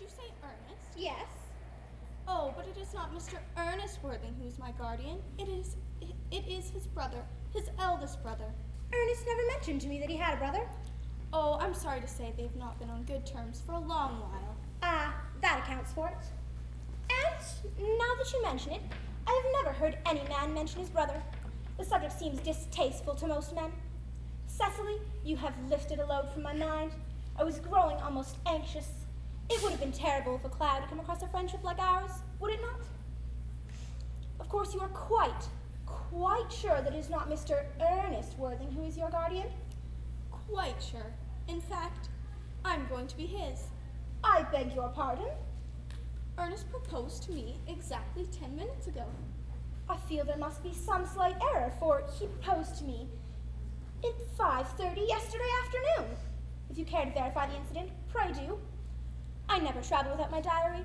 you say Ernest? Yes. Oh, but it is not Mr. Ernest Worthing who is my guardian. It is his brother, his eldest brother. Ernest never mentioned to me that he had a brother. Oh, I'm sorry to say they've not been on good terms for a long while. Ah, that accounts for it. And now that you mention it, I have never heard any man mention his brother. The subject seems distasteful to most men. Cecily, you have lifted a load from my mind. I was growing almost anxious. It would have been terrible if a cloud had come across a friendship like ours, would it not? Of course, you are quite sure that it is not Mr. Ernest Worthing who is your guardian? Quite sure. In fact, I'm going to be his. I beg your pardon? Ernest proposed to me exactly 10 minutes ago. I feel there must be some slight error, for he proposed to me at 5:30 yesterday afternoon. If you care to verify the incident, pray do. I never travel without my diary.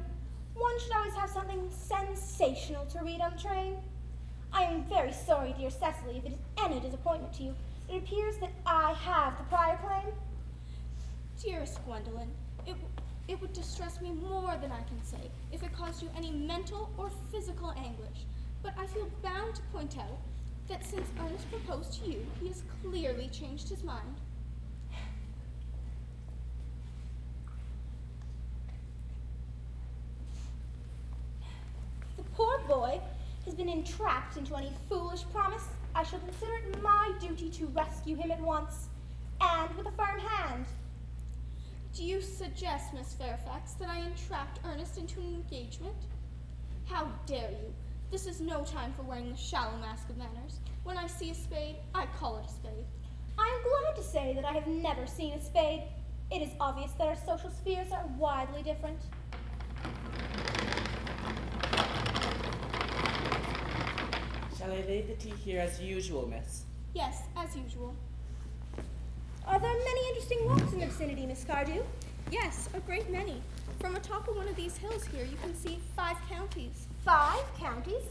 One should always have something sensational to read on the train. I am very sorry, dear Cecily, if it is any disappointment to you. It appears that I have the prior claim. Dearest Gwendolyn, it would distress me more than I can say if it caused you any mental or physical anguish. But I feel bound to point out that since Ernest proposed to you, he has clearly changed his mind. The poor boy has been entrapped into any foolish promise. I shall consider it my duty to rescue him at once, and with a firm hand. Do you suggest, Miss Fairfax, that I entrapped Ernest into an engagement? How dare you? This is no time for wearing the shallow mask of manners. When I see a spade, I call it a spade. I am glad to say that I have never seen a spade. It is obvious that our social spheres are widely different. Shall I lay the tea here as usual, miss? Yes, as usual. Are there many interesting walks in the vicinity, Miss Cardew? Yes, a great many. From atop of one of these hills here, you can see 5 counties. 5 counties?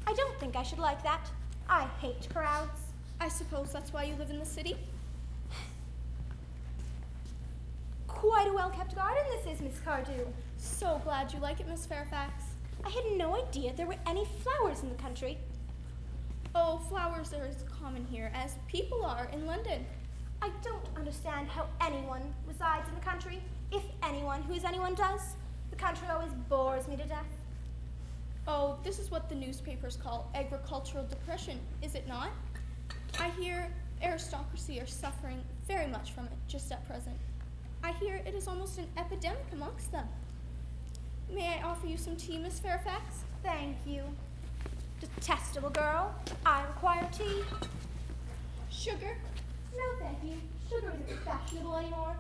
I don't think I should like that. I hate crowds. I suppose that's why you live in the city? Quite a well-kept garden this is, Miss Cardew. So glad you like it, Miss Fairfax. I had no idea there were any flowers in the country. Oh, flowers are as common here as people are in London. I don't understand how anyone resides in the country, if anyone who is anyone does. The country always bores me to death. Oh, this is what the newspapers call agricultural depression, is it not? I hear aristocracy are suffering very much from it just at present. I hear it is almost an epidemic amongst them. May I offer you some tea, Miss Fairfax? Thank you. Detestable girl. I require tea. Sugar? No, thank you. Sugar isn't fashionable anymore.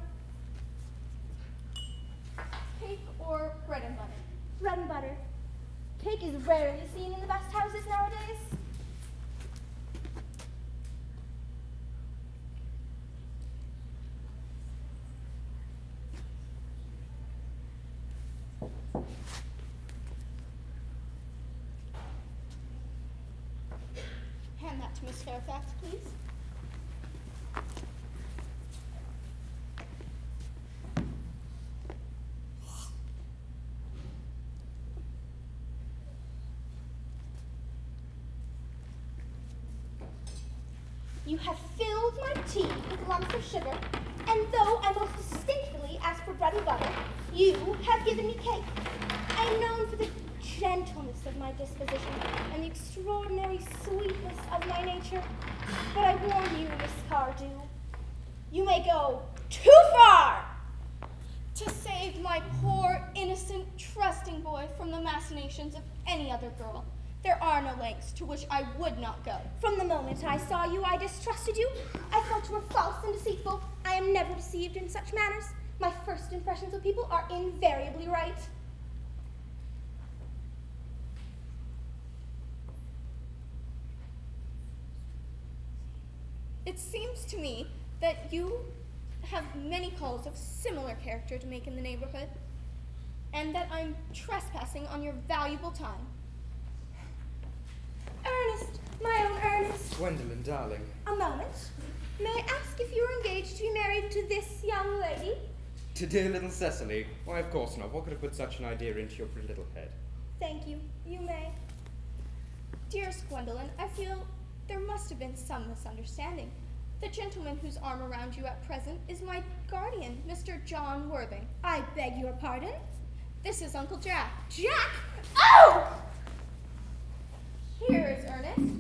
Cake or bread and butter? Bread and butter. Cake is rarely seen in the best houses nowadays. Hand that to Miss Fairfax, please. You have filled my tea with lumps of sugar, and though I most distinctly asked for bread and butter, you have given me cake. I am known for the gentleness of my disposition and the extraordinary sweetness of my nature. But I warn you, Miss Cardew, you may go too far to save my poor, innocent, trusting boy from the machinations of any other girl. There are no lengths to which I would not go. From the moment I saw you, I distrusted you. I felt you were false and deceitful. I am never deceived in such matters. My first impressions of people are invariably right. It seems to me that you have many calls of similar character to make in the neighborhood, and that I'm trespassing on your valuable time. Ernest, my own Ernest. Gwendolyn, darling. A moment. May I ask if you are engaged to be married to this young lady? To dear little Cecily? Why, of course not. What could have put such an idea into your pretty little head? Thank you. You may. Dearest Gwendolyn, I feel there must have been some misunderstanding. The gentleman whose arm around you at present is my guardian, Mr. John Worthing. I beg your pardon? This is Uncle Jack. Jack! Oh! Here is Ernest.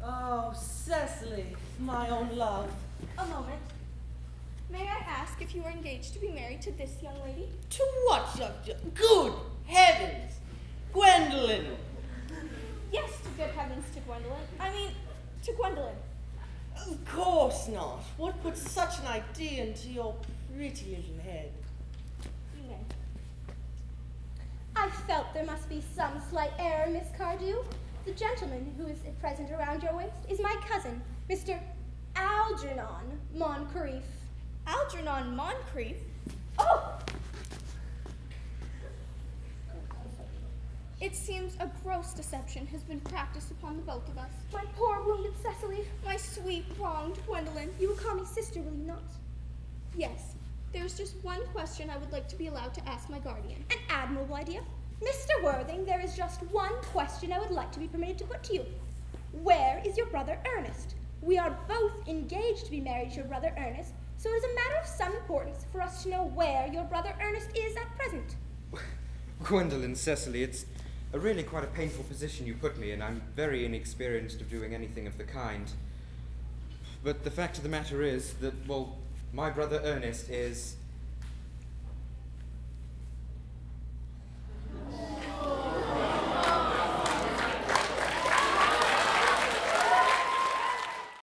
Oh, Cecily, my own love. A moment. May I ask if you are engaged to be married to this young lady? To what subject? Good heavens! Gwendolyn! Yes, to good heavens, to Gwendolyn. I mean, to Gwendolyn. Of course not. What put such an idea into your pretty little head? You may. I felt there must be some slight error, Miss Cardew. The gentleman who is at present around your waist is my cousin, Mr. Algernon Moncrief. Algernon Moncrief? Oh! It seems a gross deception has been practiced upon the both of us. My poor wounded Cecily. My sweet, wronged Gwendolyn. You will call me sister, will you not? Yes, there's just one question I would like to be allowed to ask my guardian. An admirable idea. Mr. Worthing, there is just one question I would like to be permitted to put to you. Where is your brother Ernest? We are both engaged to be married to your brother Ernest, so it is a matter of some importance for us to know where your brother Ernest is at present. Gwendolyn, Cecily, it's really quite a painful position you put me in. I'm very inexperienced of doing anything of the kind. But the fact of the matter is that, well, my brother Ernest is...